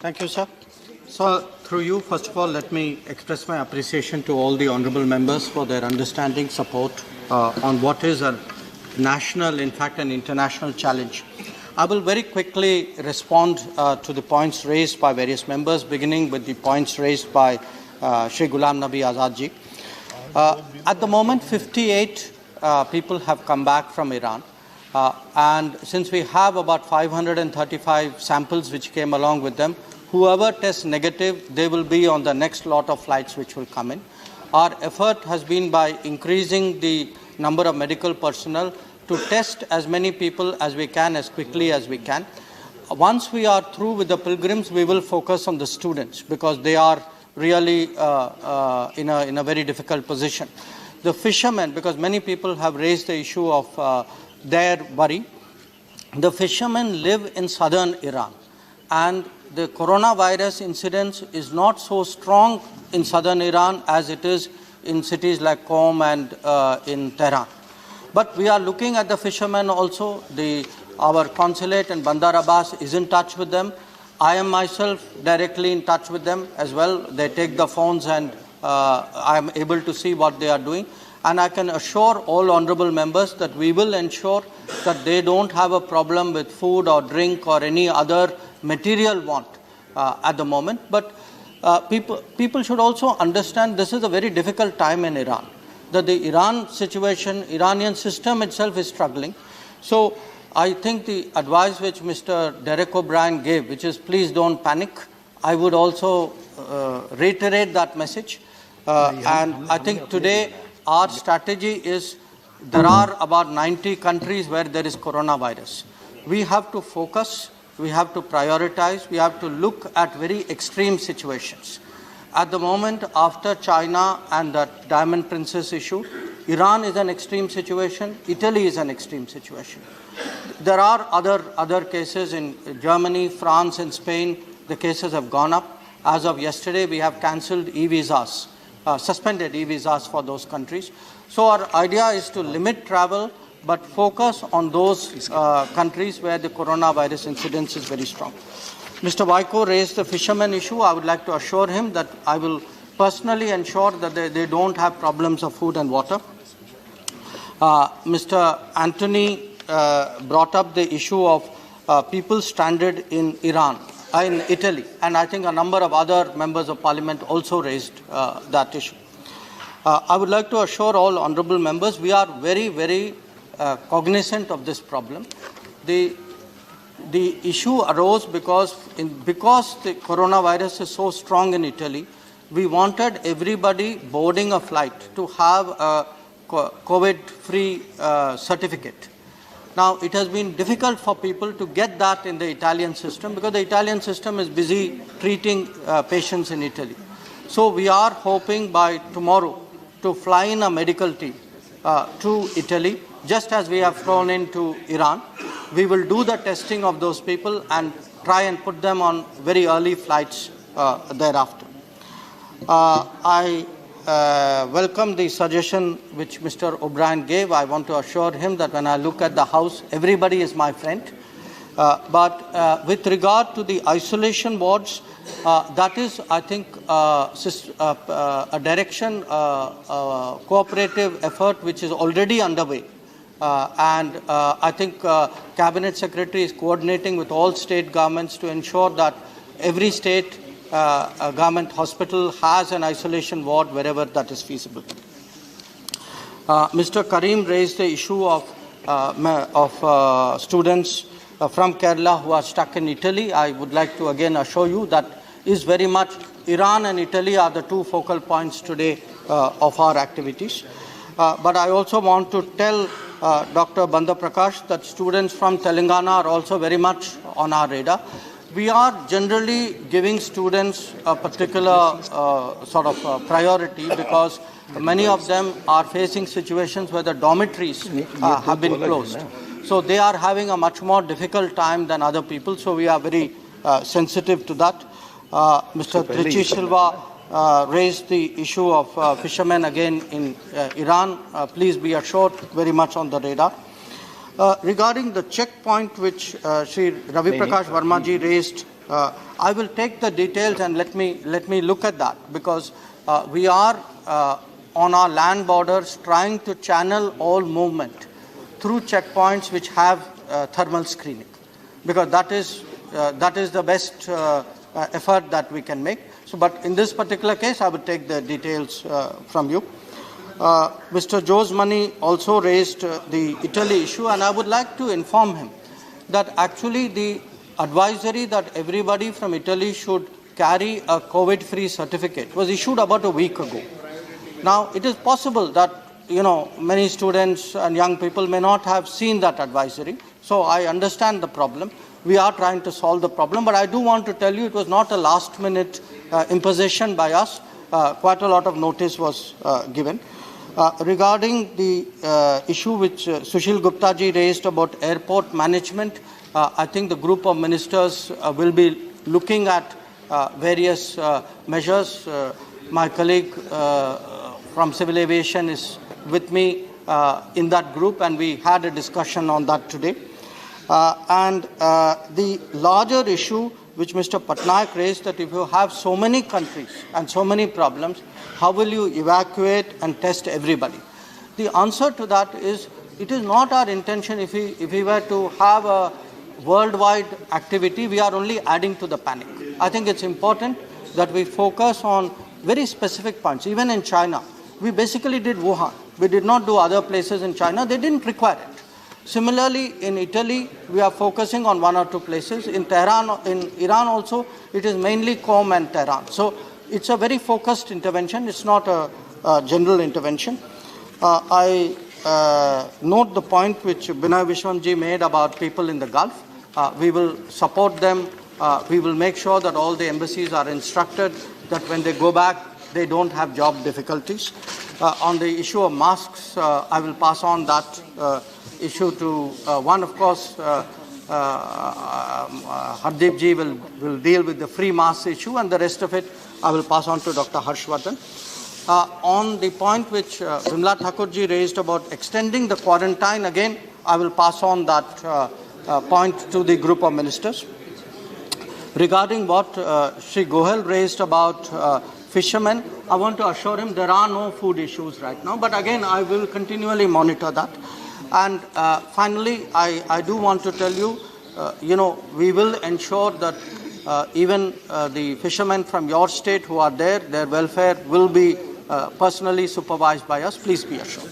Thank you, sir. So, through you, first of all, let me express my appreciation to all the honourable members for their understanding, support on what is a national, in fact, an international challenge. I will very quickly respond to the points raised by various members, beginning with the points raised by Shri Ghulam Nabi Azad ji. At the moment, 58 people have come back from Iran. And since we have about 535 samples which came along with them, whoever tests negative, they will be on the next lot of flights which will come in. Our effort has been by increasing the number of medical personnel to test as many people as we can, as quickly as we can. Once we are through with the pilgrims, we will focus on the students because they are really in a very difficult position. The fishermen, because many people have raised the issue of their worry. The fishermen live in southern Iran, and the coronavirus incidence is not so strong in southern Iran as it is in cities like Qom and in Tehran. But we are looking at the fishermen also. Our consulate in Bandar Abbas is in touch with them. I am myself directly in touch with them as well. They take the phones and I am able to see what they are doing. And I can assure all honourable members that we will ensure that they don't have a problem with food or drink or any other material want at the moment. But people should also understand this is a very difficult time in Iran. That the Iran situation, Iranian system itself is struggling. So I think the advice which Mr. Derek O'Brien gave, which is please don't panic, I would also reiterate that message. And I think today our strategy is there are about 90 countries where there is coronavirus. We have to focus, we have to prioritize, we have to look at very extreme situations. At the moment, after China and the Diamond Princess issue, Iran is an extreme situation, Italy is an extreme situation. There are other cases in Germany, France and Spain. The cases have gone up. As of yesterday, we have cancelled e-visas. Suspended e-visas for those countries. So our idea is to limit travel but focus on those countries where the coronavirus incidence is very strong. Mr. Waiko raised the fishermen issue. I would like to assure him that I will personally ensure that they don't have problems of food and water. Mr. Anthony brought up the issue of people stranded in Italy, and I think a number of other members of parliament also raised that issue. I would like to assure all honourable members we are very, very cognizant of this problem. The issue arose because the coronavirus is so strong in Italy, we wanted everybody boarding a flight to have a COVID-free certificate. Now, it has been difficult for people to get that in the Italian system because the Italian system is busy treating patients in Italy. So we are hoping by tomorrow to fly in a medical team to Italy, just as we have flown into Iran. We will do the testing of those people and try and put them on very early flights thereafter. I welcome the suggestion which Mr. O'Brien gave. I want to assure him that when I look at the House, everybody is my friend. But with regard to the isolation wards, that is, I think, a direction, cooperative effort which is already underway. And I think Cabinet Secretary is coordinating with all state governments to ensure that every state a government hospital has an isolation ward wherever that is feasible. Mr. Karim raised the issue of students from Kerala who are stuck in Italy. I would like to again assure you that is very much Iran and Italy are the two focal points today of our activities. But I also want to tell Dr. Bandha Prakash that students from Telangana are also very much on our radar. We are generally giving students a particular sort of priority because many of them are facing situations where the dormitories have been closed. So they are having a much more difficult time than other people. So we are very sensitive to that. Mr. Trichy Silva raised the issue of fishermen again in Iran. Please be assured, very much on the radar. Regarding the checkpoint which Sri Ravi Prakash Verma ji raised I will take the details and let me look at that, because we are on our land borders trying to channel all movement through checkpoints which have thermal screening, because that is the best effort that we can make. So, but in this particular case, I will take the details from you. Mr. Jose Mani also raised the Italy issue, and I would like to inform him that actually the advisory that everybody from Italy should carry a COVID-free certificate was issued about a week ago. Now, it is possible that, many students and young people may not have seen that advisory. So I understand the problem. We are trying to solve the problem, but I do want to tell you it was not a last-minute imposition by us. Quite a lot of notice was given. Regarding the issue which Sushil Gupta ji raised about airport management, I think the group of ministers will be looking at various measures. My colleague from Civil Aviation is with me in that group, and we had a discussion on that today. The larger issue which Mr. Patnaik raised, that if you have so many countries and so many problems, how will you evacuate and test everybody? The answer to that is, it is not our intention. If we were to have a worldwide activity, we are only adding to the panic. I think it's important that we focus on very specific points. Even in China, we basically did Wuhan. We did not do other places in China. They didn't require it. Similarly, in Italy, we are focusing on one or two places. In Tehran, in Iran also, it is mainly Qom and Tehran. So it's a very focused intervention. It's not a general intervention. I note the point which Binay Vishwamji made about people in the Gulf. We will support them. We will make sure that all the embassies are instructed that when they go back, they don't have job difficulties. On the issue of masks, I will pass on that issue to one, of course, Hardeep ji will deal with the free mask issue, and the rest of it I will pass on to Dr. Harshvardhan. On the point which Vimla Thakur ji raised about extending the quarantine, again, I will pass on that point to the group of ministers. Regarding what Shri Gohel raised about fishermen, I want to assure him there are no food issues right now, but again, I will continually monitor that. And finally, I do want to tell you, we will ensure that even the fishermen from your state who are there, their welfare will be personally supervised by us. Please be assured.